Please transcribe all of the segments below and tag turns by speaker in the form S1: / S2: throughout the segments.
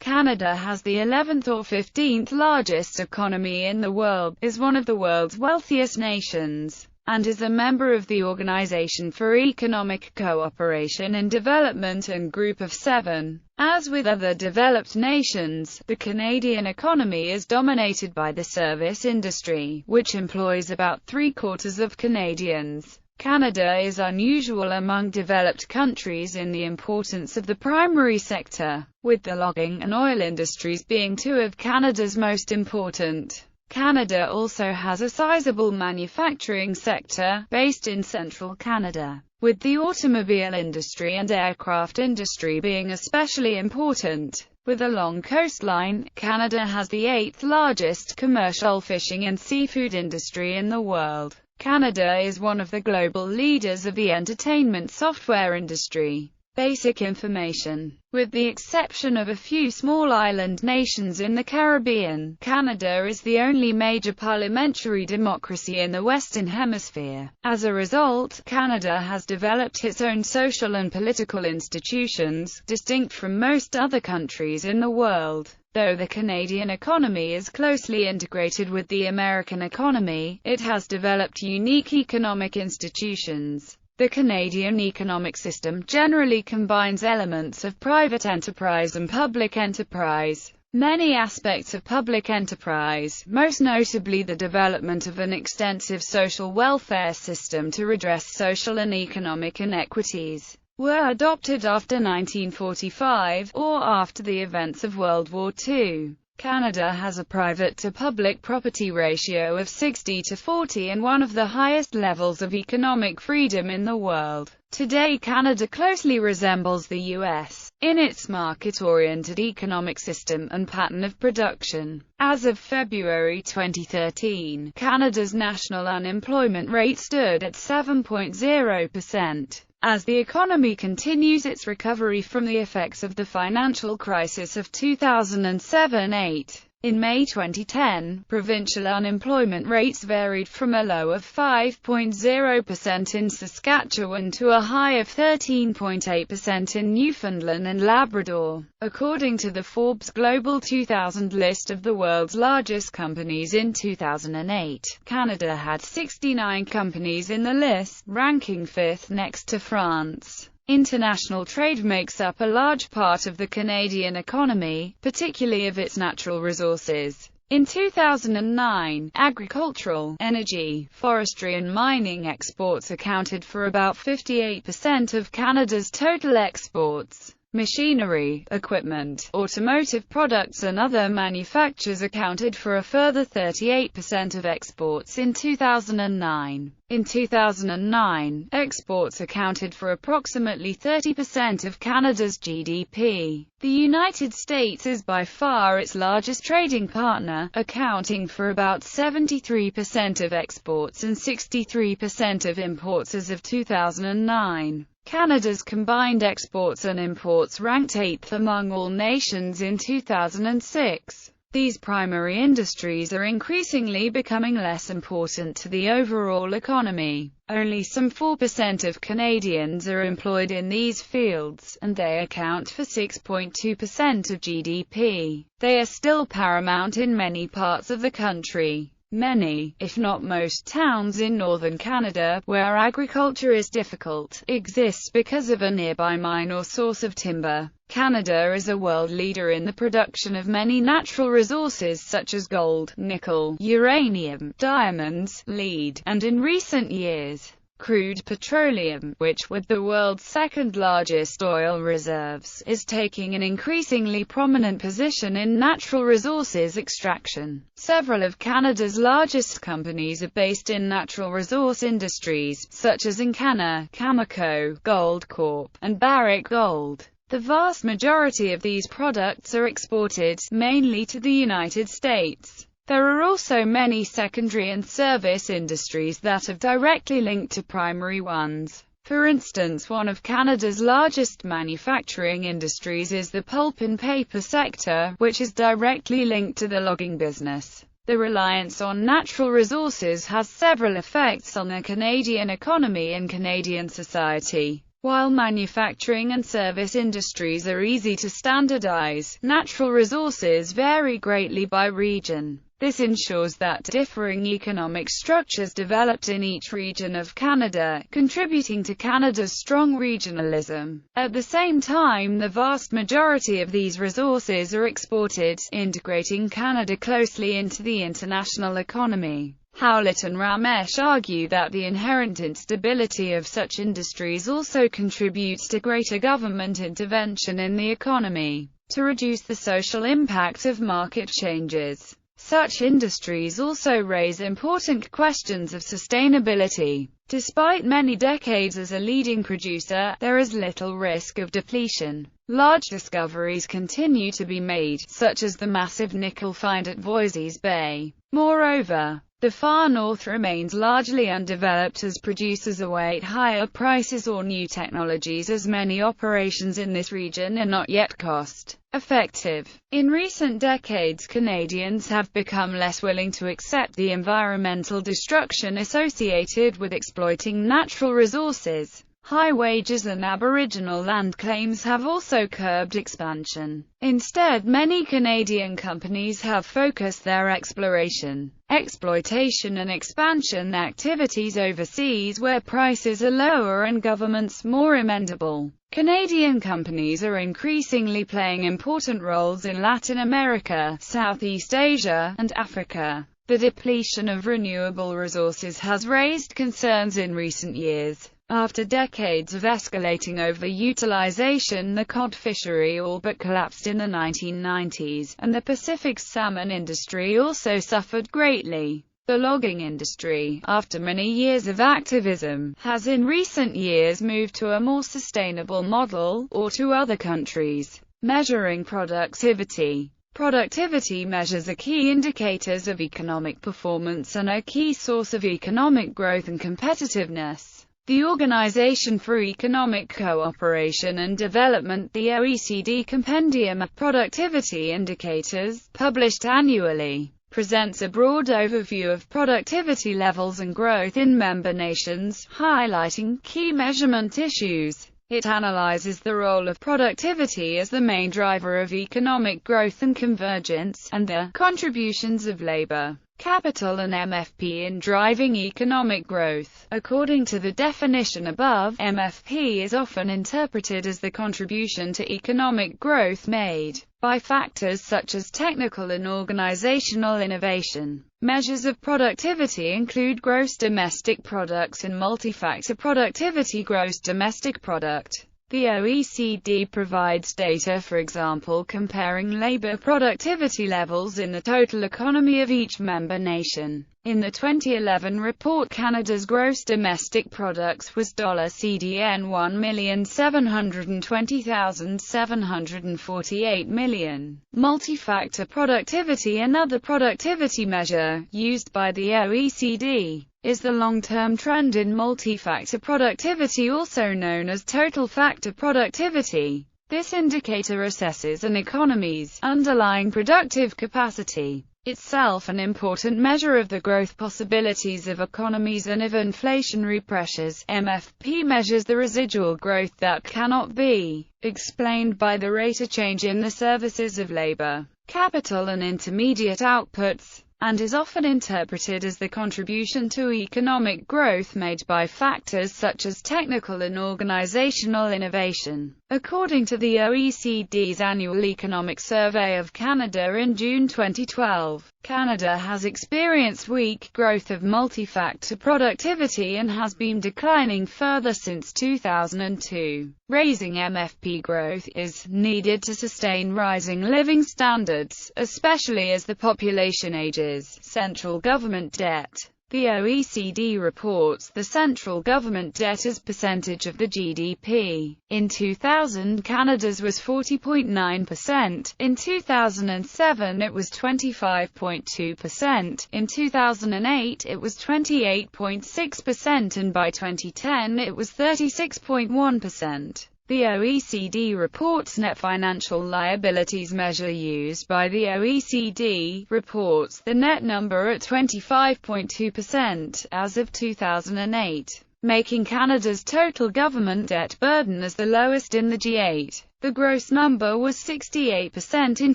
S1: Canada has the 11th or 15th largest economy in the world, is one of the world's wealthiest nations, and is a member of the Organization for Economic Cooperation and Development and Group of Seven. As with other developed nations, the Canadian economy is dominated by the service industry, which employs about three-quarters of Canadians. Canada is unusual among developed countries in the importance of the primary sector, with the logging and oil industries being two of Canada's most important. Canada also has a sizable manufacturing sector, based in central Canada, with the automobile industry and aircraft industry being especially important. With a long coastline, Canada has the 8th largest commercial fishing and seafood industry in the world. Canada is one of the global leaders of the entertainment software industry. Basic information. With the exception of a few small island nations in the Caribbean, Canada is the only major parliamentary democracy in the Western Hemisphere. As a result, Canada has developed its own social and political institutions, distinct from most other countries in the world. Though the Canadian economy is closely integrated with the American economy, it has developed unique economic institutions. The Canadian economic system generally combines elements of private enterprise and public enterprise. Many aspects of public enterprise, most notably the development of an extensive social welfare system to redress social and economic inequities, were adopted after 1945, or after the events of World War II. Canada has a private-to-public property ratio of 60-40 and one of the highest levels of economic freedom in the world. Today Canada closely resembles the U.S. in its market-oriented economic system and pattern of production. As of February 2013, Canada's national unemployment rate stood at 7.0%. As the economy continues its recovery from the effects of the financial crisis of 2007-08. In May 2010, provincial unemployment rates varied from a low of 5.0% in Saskatchewan to a high of 13.8% in Newfoundland and Labrador. According to the Forbes Global 2000 list of the world's largest companies in 2008, Canada had 69 companies in the list, ranking fifth next to France. International trade makes up a large part of the Canadian economy, particularly of its natural resources. In 2009, agricultural, energy, forestry and mining exports accounted for about 58% of Canada's total exports. Machinery, equipment, automotive products and other manufactures accounted for a further 38% of exports in 2009. In 2009, exports accounted for approximately 30% of Canada's GDP. The United States is by far its largest trading partner, accounting for about 73% of exports and 63% of imports as of 2009. Canada's combined exports and imports ranked 8th among all nations in 2006. These primary industries are increasingly becoming less important to the overall economy. Only some 4% of Canadians are employed in these fields, and they account for 6.2% of GDP. They are still paramount in many parts of the country. Many, if not most towns in northern Canada, where agriculture is difficult, exist because of a nearby mine or source of timber. Canada is a world leader in the production of many natural resources such as gold, nickel, uranium, diamonds, lead, and in recent years, crude petroleum, which, with the world's second-largest oil reserves, is taking an increasingly prominent position in natural resources extraction. Several of Canada's largest companies are based in natural resource industries, such as Encana, Cameco, Gold Corp., and Barrick Gold. The vast majority of these products are exported, mainly to the United States. There are also many secondary and service industries that are directly linked to primary ones. For instance, one of Canada's largest manufacturing industries is the pulp and paper sector, which is directly linked to the logging business. The reliance on natural resources has several effects on the Canadian economy and Canadian society. While manufacturing and service industries are easy to standardize, natural resources vary greatly by region. This ensures that differing economic structures developed in each region of Canada, contributing to Canada's strong regionalism. At the same time, the vast majority of these resources are exported, integrating Canada closely into the international economy. Howlett and Ramesh argue that the inherent instability of such industries also contributes to greater government intervention in the economy, to reduce the social impact of market changes. Such industries also raise important questions of sustainability. Despite many decades as a leading producer, there is little risk of depletion. Large discoveries continue to be made, such as the massive nickel find at Voisey's Bay. Moreover, the far north remains largely undeveloped as producers await higher prices or new technologies, as many operations in this region are not yet cost-effective. In recent decades, Canadians have become less willing to accept the environmental destruction associated with exploiting natural resources. High wages and Aboriginal land claims have also curbed expansion. Instead, many Canadian companies have focused their exploration, exploitation and expansion activities overseas where prices are lower and governments more amenable. Canadian companies are increasingly playing important roles in Latin America, Southeast Asia, and Africa. The depletion of renewable resources has raised concerns in recent years. After decades of escalating overutilization, the cod fishery all but collapsed in the 1990s, and the Pacific salmon industry also suffered greatly. The logging industry, after many years of activism, has in recent years moved to a more sustainable model, or to other countries. Measuring productivity. Productivity measures are key indicators of economic performance and a key source of economic growth and competitiveness. The Organization for Economic Cooperation and Development, the OECD Compendium of Productivity Indicators, published annually, presents a broad overview of productivity levels and growth in member nations, highlighting key measurement issues. It analyzes the role of productivity as the main driver of economic growth and convergence, and the contributions of labor, capital and MFP in driving economic growth. According to the definition above, MFP is often interpreted as the contribution to economic growth made by factors such as technical and organizational innovation. Measures of productivity include gross domestic products and multi-factor productivity. Gross domestic product. The OECD provides data, for example, comparing labor productivity levels in the total economy of each member nation. In the 2011 report, Canada's gross domestic product was CDN $1,720,748 million. Multi-factor productivity, another productivity measure, used by the OECD, is the long-term trend in multi-factor productivity, also known as total factor productivity. This indicator assesses an economy's underlying productive capacity, itself an important measure of the growth possibilities of economies and of inflationary pressures. MFP measures the residual growth that cannot be explained by the rate of change in the services of labor, capital and intermediate outputs, and is often interpreted as the contribution to economic growth made by factors such as technical and organizational innovation. According to the OECD's annual economic survey of Canada in June 2012, Canada has experienced weak growth of multi-factor productivity and has been declining further since 2002. Raising MFP growth is needed to sustain rising living standards, especially as the population ages. Central government debt. The OECD reports the central government debt as percentage of the GDP. In 2000, Canada's was 40.9%. In 2007, it was 25.2%. In 2008, it was 28.6%, and by 2010, it was 36.1%. The OECD report's net financial liabilities measure used by the OECD reports the net number at 25.2% as of 2008. making Canada's total government debt burden as the lowest in the G8. The gross number was 68% in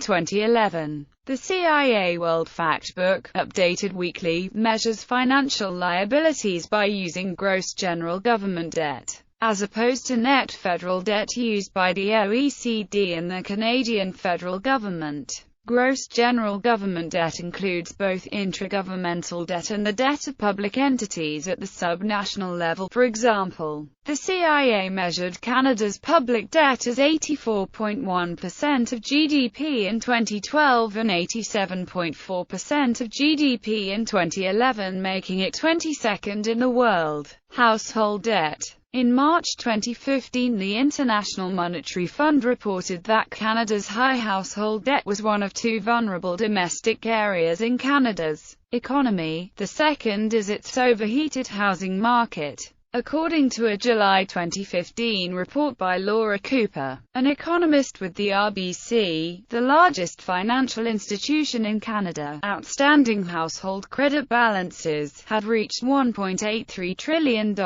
S1: 2011. The CIA World Factbook, updated weekly, measures financial liabilities by using gross general government debt, as opposed to net federal debt used by the OECD and the Canadian federal government. Gross general government debt includes both intragovernmental debt and the debt of public entities at the subnational level. For example, the CIA measured Canada's public debt as 84.1% of GDP in 2012 and 87.4% of GDP in 2011, making it 22nd in the world. Household debt. In March 2015, the International Monetary Fund reported that Canada's high household debt was one of two vulnerable domestic areas in Canada's economy. The second is its overheated housing market. According to a July 2015 report by Laura Cooper, an economist with the RBC, the largest financial institution in Canada, outstanding household credit balances had reached $1.83 trillion.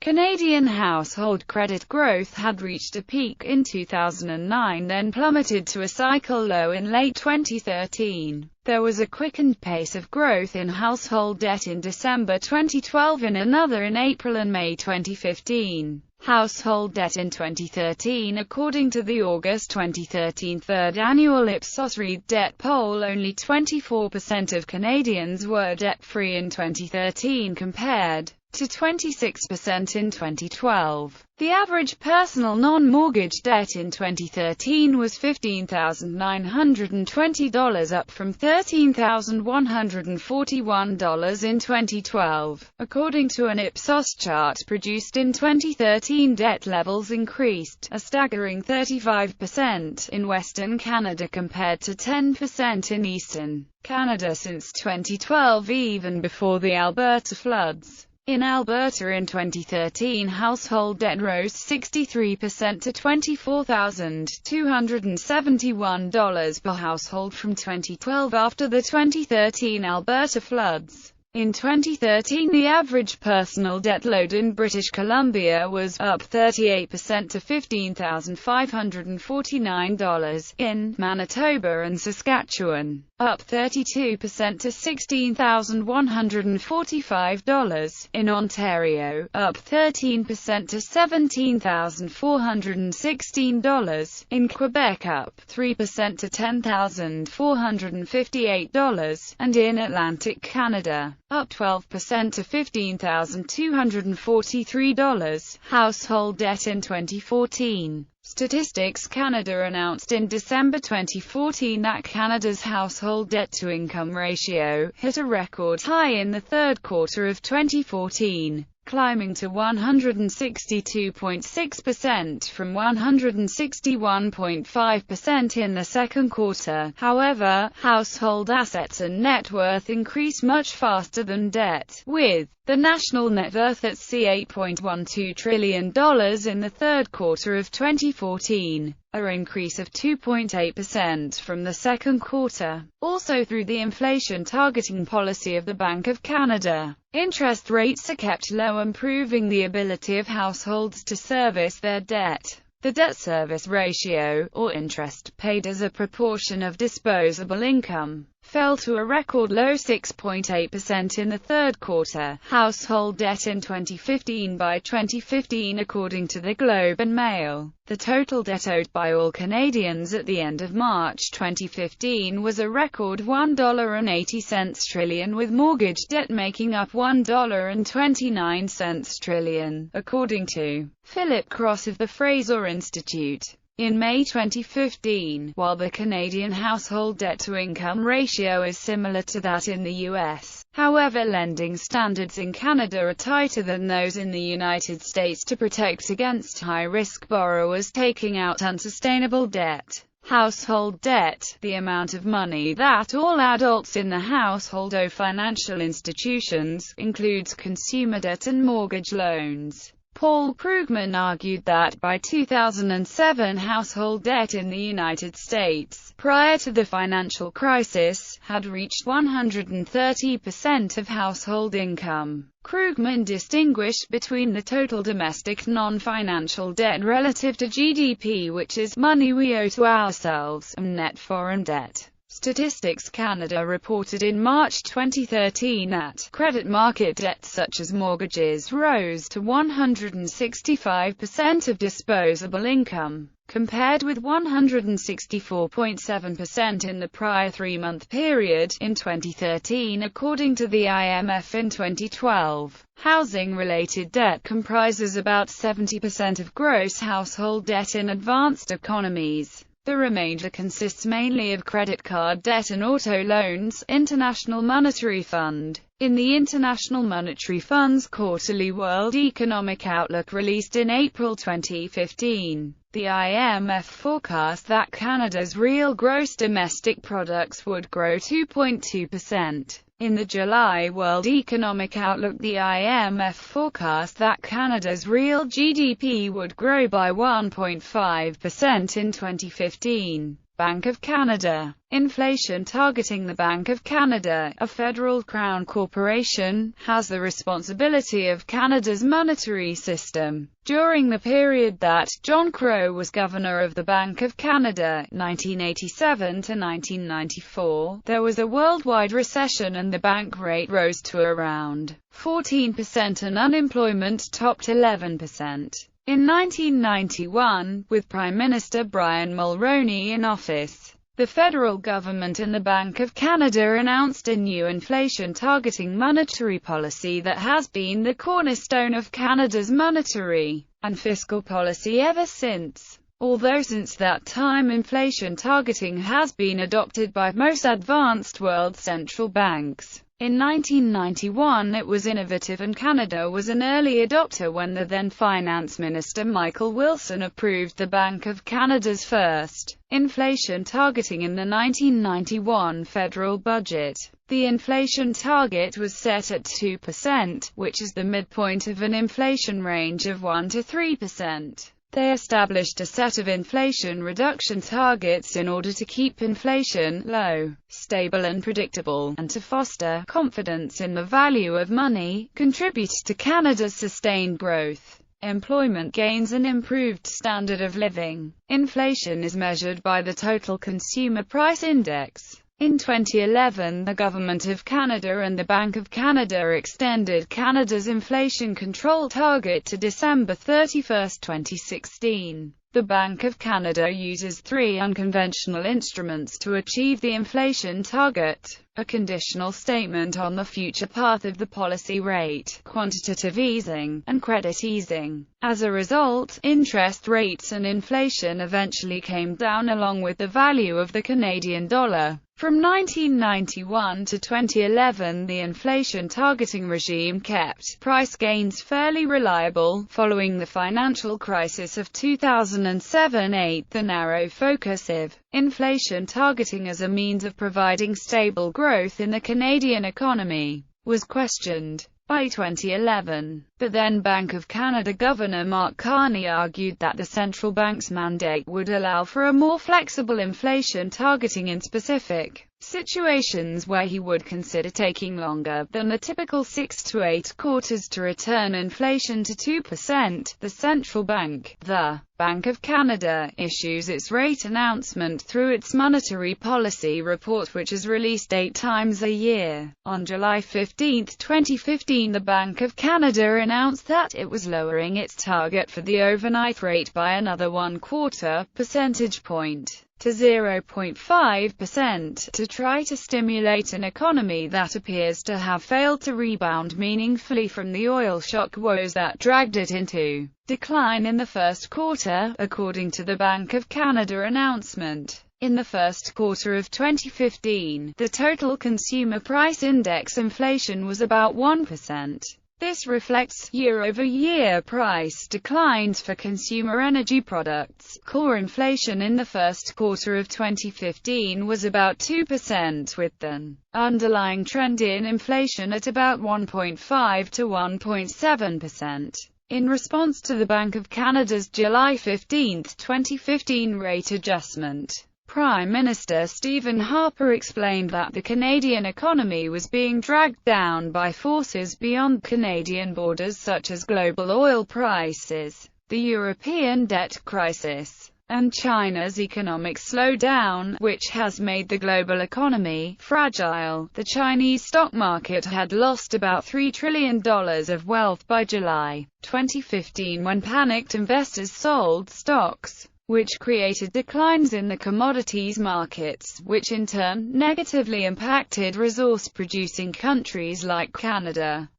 S1: Canadian household credit growth had reached a peak in 2009, then plummeted to a cycle low in late 2013. There was a quickened pace of growth in household debt in December 2012 and another in April and May 2015. Household debt in 2013. According to the August 2013 third annual Ipsos-Reid debt poll, only 24% of Canadians were debt-free in 2013 compared to 26% in 2012. The average personal non-mortgage debt in 2013 was $15,920, up from $13,141 in 2012. According to an Ipsos chart produced in 2013, debt levels increased a staggering 35% in Western Canada compared to 10% in Eastern Canada since 2012, even before the Alberta floods. In Alberta in 2013, household debt rose 63% to $24,271 per household from 2012 after the 2013 Alberta floods. In 2013, the average personal debt load in British Columbia was up 38% to $15,549, in Manitoba and Saskatchewan, up 32% to $16,145, in Ontario, up 13% to $17,416, in Quebec, up 3% to $10,458, and in Atlantic Canada, up 12% to $15,243. Household debt in 2014. Statistics Canada announced in December 2014 that Canada's household debt-to-income ratio hit a record high in the third quarter of 2014, climbing to 162.6% from 161.5% in the second quarter. However, household assets and net worth increased much faster than debt, with the national net worth at $8.12 trillion in the third quarter of 2014, an increase of 2.8% from the second quarter. Also, through the inflation targeting policy of the Bank of Canada, interest rates are kept low, improving the ability of households to service their debt. The debt service ratio, or interest paid as a proportion of disposable income, fell to a record low 6.8% in the third quarter. Household debt in 2015. By 2015, according to the Globe and Mail, the total debt owed by all Canadians at the end of March 2015 was a record $1.80 trillion, with mortgage debt making up $1.29 trillion, according to Philip Cross of the Fraser Institute. In May 2015, while the Canadian household debt-to-income ratio is similar to that in the US, however, lending standards in Canada are tighter than those in the United States to protect against high-risk borrowers taking out unsustainable debt. Household debt, the amount of money that all adults in the household owe financial institutions, includes consumer debt and mortgage loans. Paul Krugman argued that by 2007 household debt in the United States, prior to the financial crisis, had reached 130% of household income. Krugman distinguished between the total domestic non-financial debt relative to GDP, which is money we owe to ourselves, and net foreign debt. Statistics Canada reported in March 2013 that credit market debt such as mortgages rose to 165% of disposable income, compared with 164.7% in the prior three-month period. In 2013, according to the IMF in 2012, housing-related debt comprises about 70% of gross household debt in advanced economies. The remainder consists mainly of credit card debt and auto loans. International Monetary Fund. In the International Monetary Fund's quarterly World Economic Outlook released in April 2015, the IMF forecast that Canada's real gross domestic products would grow 2.2%. In the July World Economic Outlook, the IMF forecast that Canada's real GDP would grow by 1.5% in 2015. Bank of Canada. Inflation targeting. The Bank of Canada, a federal crown corporation, has the responsibility of Canada's monetary system. During the period that John Crow was governor of the Bank of Canada, 1987 to 1994, there was a worldwide recession and the bank rate rose to around 14% and unemployment topped 11%. In 1991, with Prime Minister Brian Mulroney in office, the federal government and the Bank of Canada announced a new inflation-targeting monetary policy that has been the cornerstone of Canada's monetary and fiscal policy ever since. Although since that time inflation targeting has been adopted by most advanced world central banks. In 1991 it was innovative and Canada was an early adopter when the then Finance Minister Michael Wilson approved the Bank of Canada's first inflation targeting in the 1991 federal budget. The inflation target was set at 2%, which is the midpoint of an inflation range of 1 to 3%. They established a set of inflation reduction targets in order to keep inflation low, stable and predictable, and to foster confidence in the value of money, contribute to Canada's sustained growth, employment gains and improved standard of living. Inflation is measured by the Total Consumer Price Index. In 2011, the Government of Canada and the Bank of Canada extended Canada's inflation control target to December 31, 2016. The Bank of Canada uses three unconventional instruments to achieve the inflation target: a conditional statement on the future path of the policy rate, quantitative easing, and credit easing. As a result, interest rates and inflation eventually came down along with the value of the Canadian dollar. From 1991 to 2011, the inflation targeting regime kept price gains fairly reliable. Following the financial crisis of 2007-08, the narrow focus of inflation targeting as a means of providing stable growth in the Canadian economy was questioned. By 2011, the then Bank of Canada Governor Mark Carney argued that the central bank's mandate would allow for a more flexible inflation targeting in specific situations where he would consider taking longer than the typical 6 to 8 quarters to return inflation to 2%. The central bank, the Bank of Canada, issues its rate announcement through its Monetary Policy Report, which is released 8 times a year. On July 15, 2015, the Bank of Canada announced that it was lowering its target for the overnight rate by another 1/4 percentage point to 0.5% to try to stimulate an economy that appears to have failed to rebound meaningfully from the oil shock woes that dragged it into decline in the first quarter, according to the Bank of Canada announcement. In the first quarter of 2015, the total consumer price index inflation was about 1%. This reflects year-over-year price declines for consumer energy products. Core inflation in the first quarter of 2015 was about 2%, with an underlying trend in inflation at about 1.5 to 1.7%. In response to the Bank of Canada's July 15, 2015 rate adjustment, Prime Minister Stephen Harper explained that the Canadian economy was being dragged down by forces beyond Canadian borders such as global oil prices, the European debt crisis, and China's economic slowdown, which has made the global economy fragile. The Chinese stock market had lost about $3 trillion of wealth by July 2015 when panicked investors sold stocks, which created declines in the commodities markets, which in turn negatively impacted resource-producing countries like Canada.